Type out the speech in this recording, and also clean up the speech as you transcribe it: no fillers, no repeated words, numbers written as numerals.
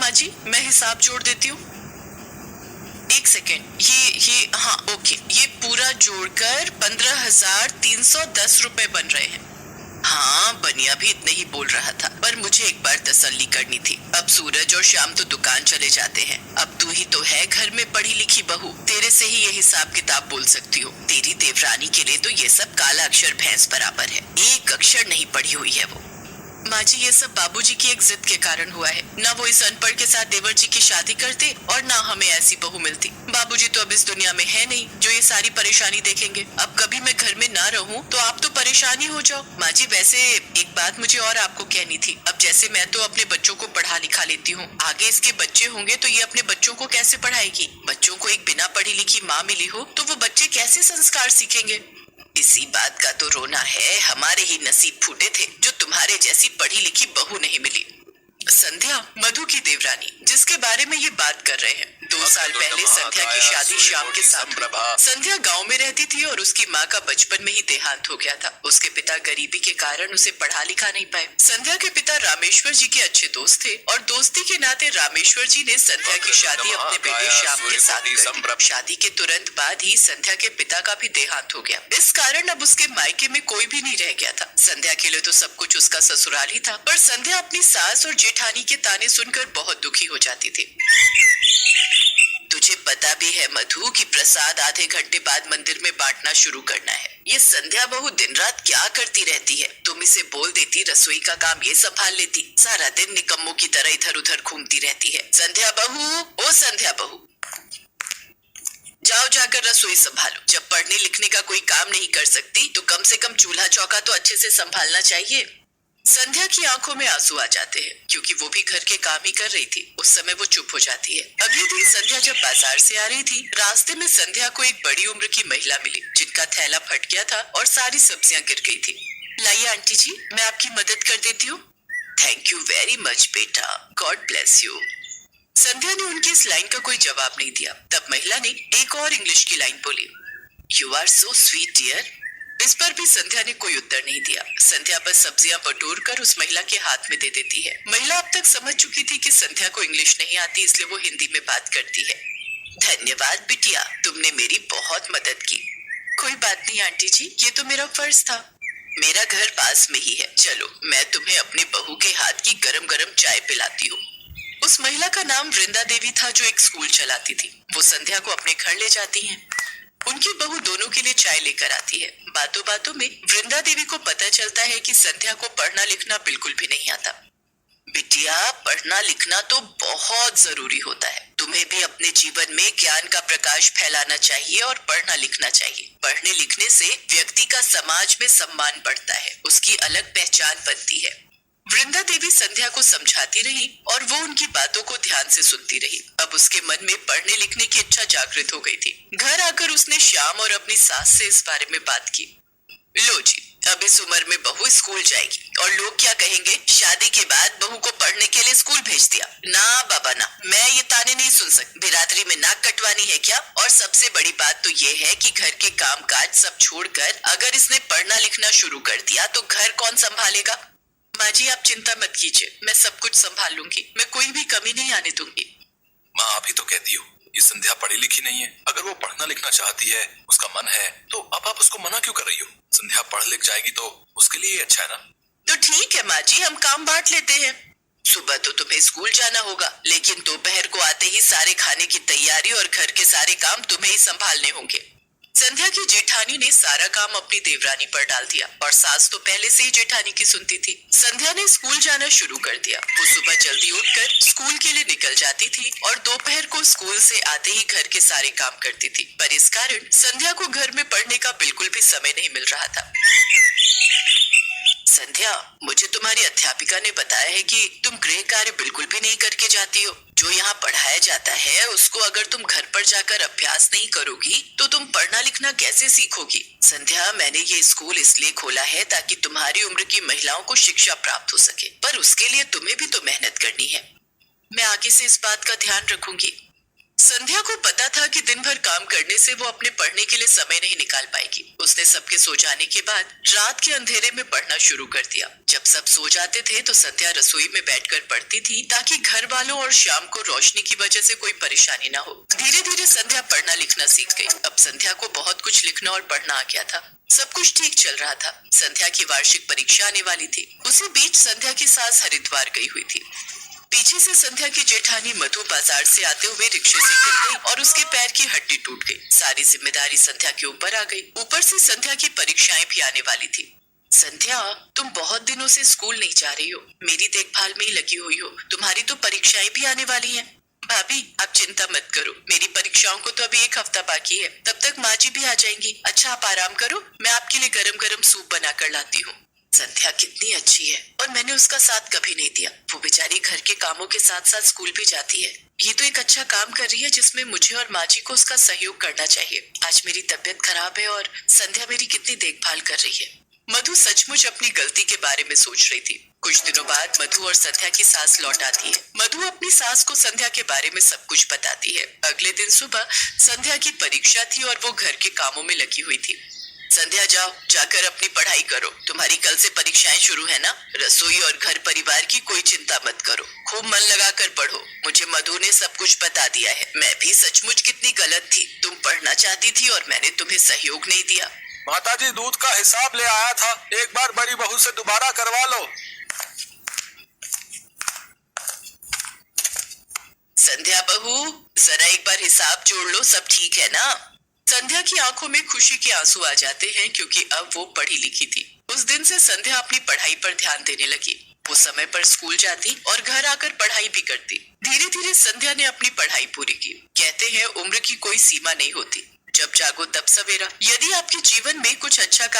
माँ जी, मैं हिसाब जोड़ देती हूँ। एक सेकेंड, ये हाँ ओके, ये पूरा जोड़कर 15,310 रुपए बन रहे हैं। हाँ, बनिया भी इतने ही बोल रहा था, पर मुझे एक बार तसल्ली करनी थी। अब सूरज और शाम तो दुकान चले जाते हैं, अब तू ही तो है घर में पढ़ी लिखी बहू, तेरे से ही ये हिसाब किताब बोल सकती हूँ। तेरी देवरानी के लिए तो ये सब काला अक्षर भैंस बराबर है, एक अक्षर नहीं पढ़ी हुई है वो। माँ जी, ये सब बाबूजी की एक जिद के कारण हुआ है। ना वो इस अनपढ़ के साथ देवर जी की शादी करते और ना हमें ऐसी बहू मिलती। बाबूजी तो अब इस दुनिया में है नहीं जो ये सारी परेशानी देखेंगे। अब कभी मैं घर में ना रहूं तो आप तो परेशानी हो जाओ। माँ जी, वैसे एक बात मुझे और आपको कहनी थी। अब जैसे मैं तो अपने बच्चों को पढ़ा लिखा लेती हूँ, आगे इसके बच्चे होंगे तो ये अपने बच्चों को कैसे पढ़ाएगी? बच्चों को एक बिना पढ़ी लिखी माँ मिली हो तो वो बच्चे कैसे संस्कार सीखेंगे? इसी बात का तो रोना है, हमारे ही नसीब फूटे थे जो तुम्हारे जैसी पढ़ी लिखी बहू नहीं मिली। संध्या, मधु की देवरानी, जिसके बारे में ये बात कर रहे हैं। 2 साल पहले संध्या की शादी श्याम के साथ हुई। संध्या गांव में रहती थी और उसकी माँ का बचपन में ही देहांत हो गया था। उसके पिता गरीबी के कारण उसे पढ़ा लिखा नहीं पाए। संध्या के पिता रामेश्वर जी के अच्छे दोस्त थे और दोस्ती के नाते रामेश्वर जी ने संध्या की शादी अपने बेटे श्याम के साथ कर दी। शादी के तुरंत बाद ही संध्या के पिता का भी देहांत हो गया। इस कारण अब उसके मायके में कोई भी नहीं रह गया था। संध्या के लिए तो सब कुछ उसका ससुराल ही था, पर संध्या अपनी सास और जेठानी के ताने सुनकर बहुत दुखी हो जाती थी। तुझे पता भी है मधु कि प्रसाद आधे घंटे बाद मंदिर में बांटना शुरू करना है। ये संध्या बहू दिन रात क्या करती रहती है? तुम इसे बोल देती रसोई का काम ये संभाल लेती, सारा दिन निकम्मों की तरह इधर उधर घूमती रहती है। संध्या बहू, ओ संध्या बहू, जाओ जाकर रसोई संभालो। जब पढ़ने लिखने का कोई काम नहीं कर सकती तो कम से कम चूल्हा चौका तो अच्छे से संभालना चाहिए। संध्या की आंखों में आंसू आ जाते हैं क्योंकि वो भी घर के काम ही कर रही थी। उस समय वो चुप हो जाती है। अगले दिन संध्या जब बाजार से आ रही थी, रास्ते में संध्या को एक बड़ी उम्र की महिला मिली जिनका थैला फट गया था और सारी सब्जियां गिर गई थी। लाइए आंटी जी, मैं आपकी मदद कर देती हूँ। थैंक यू वेरी मच बेटा, गॉड ब्लेस यू। संध्या ने उनकी इस लाइन का कोई जवाब नहीं दिया। तब महिला ने एक और इंग्लिश की लाइन बोली, you are so sweet dear. इस पर भी संध्या ने कोई उत्तर नहीं दिया। संध्या बस सब्जियां बटोर कर उस महिला के हाथ में दे देती है। महिला अब तक समझ चुकी थी कि संध्या को इंग्लिश नहीं आती, इसलिए वो हिंदी में बात करती है। धन्यवाद बिटिया, तुमने मेरी बहुत मदद की। कोई बात नहीं आंटी जी, ये तो मेरा फर्ज था। मेरा घर पास में ही है, चलो मैं तुम्हें अपने बहू के हाथ की गरम गरम चाय पिलाती हूँ। उस महिला का नाम वृंदा देवी था जो एक स्कूल चलाती थी। वो संध्या को अपने घर ले जाती हैं। उनकी बहू दोनों के लिए चाय लेकर आती है। बातों बातों में वृंदा देवी को पता चलता है कि संध्या को पढ़ना लिखना बिल्कुल भी नहीं आता। बिटिया, पढ़ना लिखना तो बहुत जरूरी होता है। तुम्हें भी अपने जीवन में ज्ञान का प्रकाश फैलाना चाहिए और पढ़ना लिखना चाहिए। पढ़ने लिखने से व्यक्ति का समाज में सम्मान बढ़ता है, उसकी अलग पहचान बनती है। वृंदा देवी संध्या को समझाती रही और वो उनकी बातों को ध्यान से सुनती रही। अब उसके मन में पढ़ने लिखने की इच्छा जागृत हो गई थी। घर आकर उसने श्याम और अपनी सास से इस बारे में बात की। लो जी, अब इस उम्र में बहू स्कूल जाएगी और लोग क्या कहेंगे, शादी के बाद बहू को पढ़ने के लिए स्कूल भेज दिया। ना बाबा ना, मैं ये ताने नहीं सुन सकती। बिरादरी में नाक कटवानी है क्या? और सबसे बड़ी बात तो ये है कि घर के काम काज सब छोड़कर अगर इसने पढ़ना लिखना शुरू कर दिया तो घर कौन संभालेगा? माँ जी, आप चिंता मत कीजिए, मैं सब कुछ संभाल लूंगी। मैं कोई भी कमी नहीं आने दूंगी। माँ, अभी तो कहती हो ये संध्या पढ़ी लिखी नहीं है। अगर वो पढ़ना लिखना चाहती है, उसका मन है, तो अब आप उसको मना क्यों कर रही हो? संध्या पढ़ लिख जाएगी तो उसके लिए अच्छा है ना। तो ठीक है माँ जी, हम काम बांट लेते हैं। सुबह तो तुम्हें स्कूल जाना होगा, लेकिन दोपहर को आते ही सारे खाने की तैयारी और घर के सारे काम तुम्हें ही संभालने होंगे। संध्या की जेठानी ने सारा काम अपनी देवरानी पर डाल दिया और सास तो पहले से ही जेठानी की सुनती थी। संध्या ने स्कूल जाना शुरू कर दिया। वो सुबह जल्दी उठकर स्कूल के लिए निकल जाती थी और दोपहर को स्कूल से आते ही घर के सारे काम करती थी। पर इस कारण संध्या को घर में पढ़ने का बिल्कुल भी समय नहीं मिल रहा था। संध्या, मुझे तुम्हारी अध्यापिका ने बताया है कि तुम गृह कार्य बिल्कुल भी नहीं करके जाती हो। जो यहाँ पढ़ाया जाता है उसको अगर तुम घर पर जाकर अभ्यास नहीं करोगी तो तुम पढ़ना लिखना कैसे सीखोगी? संध्या, मैंने ये स्कूल इसलिए खोला है ताकि तुम्हारी उम्र की महिलाओं को शिक्षा प्राप्त हो सके, पर उसके लिए तुम्हें भी तो मेहनत करनी है। मैं आगे से इस बात का ध्यान रखूंगी। संध्या को पता था कि दिन भर काम करने से वो अपने पढ़ने के लिए समय नहीं निकाल पाएगी। उसने सबके सो जाने के बाद रात के अंधेरे में पढ़ना शुरू कर दिया। जब सब सो जाते थे तो संध्या रसोई में बैठकर पढ़ती थी ताकि घर वालों और शाम को रोशनी की वजह से कोई परेशानी ना हो। धीरे धीरे संध्या पढ़ना लिखना सीख गई। अब संध्या को बहुत कुछ लिखना और पढ़ना आ गया था। सब कुछ ठीक चल रहा था। संध्या की वार्षिक परीक्षा आने वाली थी। उसी बीच संध्या की सास हरिद्वार गई हुई थी। पीछे से संध्या की जेठानी मधु बाजार से आते हुए रिक्शे से गिर गई और उसके पैर की हड्डी टूट गई। सारी जिम्मेदारी संध्या के ऊपर आ गई। ऊपर से संध्या की परीक्षाएं भी आने वाली थी। संध्या, तुम बहुत दिनों से स्कूल नहीं जा रही हो। मेरी देखभाल में ही लगी हुई हो। तुम्हारी तो परीक्षाएं भी आने वाली हैं। भाभी, आप चिंता मत करो। मेरी परीक्षाओं को तो अभी 1 हफ्ता बाकी है। तब तक माँ जी भी आ जाएंगी। अच्छा, आप आराम करो। मैं आपके लिए गरम गरम सूप बनाकर लाती हूँ। संध्या कितनी अच्छी है और मैंने उसका साथ कभी नहीं दिया। वो बेचारी घर के कामों के साथ साथ स्कूल भी जाती है। ये तो एक अच्छा काम कर रही है जिसमें मुझे और माँ जी को उसका सहयोग करना चाहिए। आज मेरी तबीयत खराब है और संध्या मेरी कितनी देखभाल कर रही है। मधु सचमुच अपनी गलती के बारे में सोच रही थी। कुछ दिनों बाद मधु और संध्या की सास लौट आती है। मधु अपनी सास को संध्या के बारे में सब कुछ बताती है। अगले दिन सुबह संध्या की परीक्षा थी और वो घर के कामों में लगी हुई थी। संध्या, जाओ, जाकर अपनी पढ़ाई करो। तुम्हारी कल से परीक्षाएं शुरू है ना। रसोई और घर परिवार की कोई चिंता मत करो। खूब मन लगाकर पढ़ो। मुझे मधु ने सब कुछ बता दिया है। मैं भी सचमुच कितनी गलत थी। तुम पढ़ना चाहती थी और मैंने तुम्हें सहयोग नहीं दिया। माताजी, दूध का हिसाब ले आया था। एक बार बड़ी बहू से दोबारा करवा लो। संध्या बहू, जरा एक बार हिसाब जोड़ लो। सब ठीक है ना। संध्या की आंखों में खुशी के आंसू आ जाते हैं क्योंकि अब वो पढ़ी लिखी थी। उस दिन से संध्या अपनी पढ़ाई पर ध्यान देने लगी। वो समय पर स्कूल जाती और घर आकर पढ़ाई भी करती। धीरे धीरे संध्या ने अपनी पढ़ाई पूरी की। कहते हैं उम्र की कोई सीमा नहीं होती। जब जागो तब सवेरा। यदि आपके जीवन में कुछ अच्छा